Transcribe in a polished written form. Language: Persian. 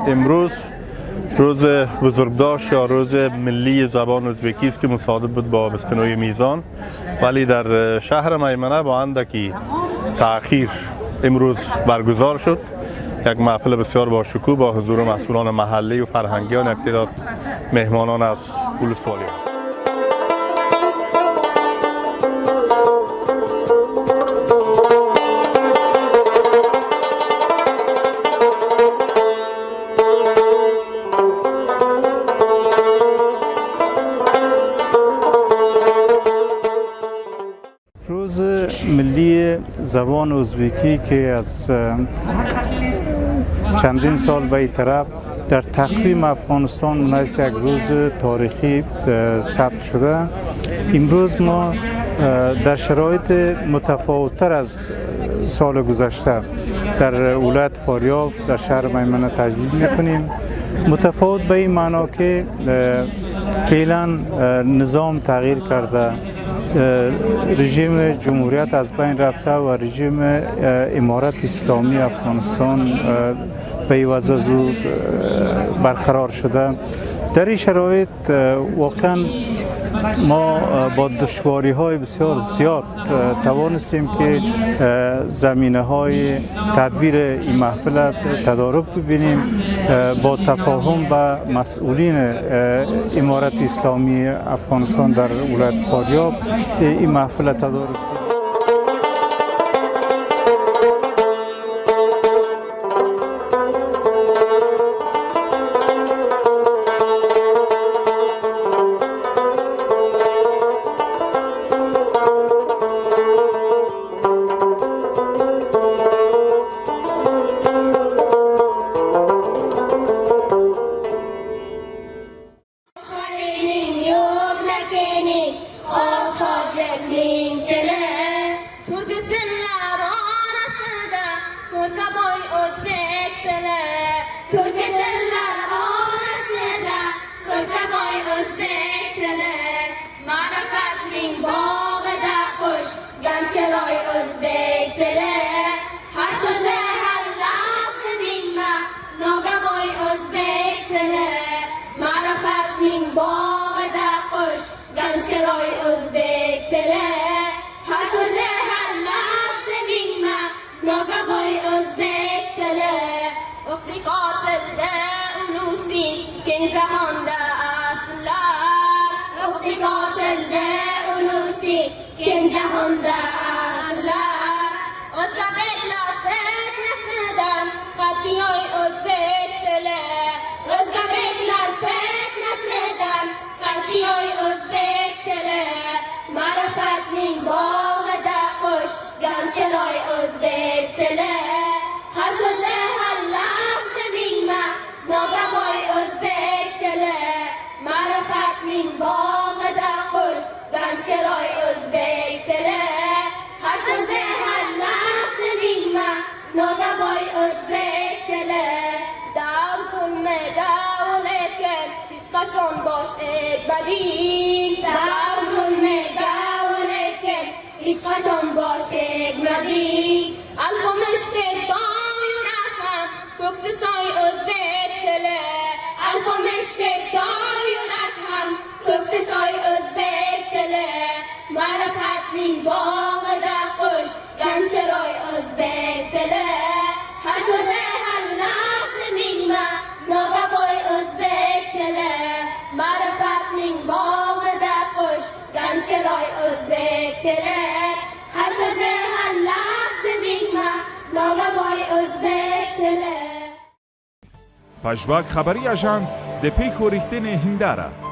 امروز روز بزرگداشت یا روز ملی زبان اوزبکی است که مصادف بود با 29 میزان، ولی در شهر میمنه با اندکی تأخیر امروز برگزار شد. یک محفل بسیار با شکوه با حضور مسئولان محلی و فرهنگیان، یک تعداد مهمانان از ولسوالی. روز ملی زبان اوزبیکی که از چندین سال به این طرف در تقویم افغانستان منحص یک روز تاریخی ثبت شده، امروز ما در شرایط متفاوت‌تر از سال گذشته در ولایت فاریاب در شهر میمنه تجلیل میکنیم. متفاوت به این معنا که فعلا نظام تغییر کرده، رژیم جمهوریت از بین رفته و رژیم امارت اسلامی افغانستان به این وضع زود برقرار شده. در این شرایط واقعا ما با دشواری های بسیار زیاد توانستیم که زمینه های تدبیر این محفل تدارک ببینیم. با تفاهم به مسئولین امارت اسلامی افغانستان در ولایت فاریاب این محفل تدارک پژواک خبری اژانس د پیښو ریښتینې هنداره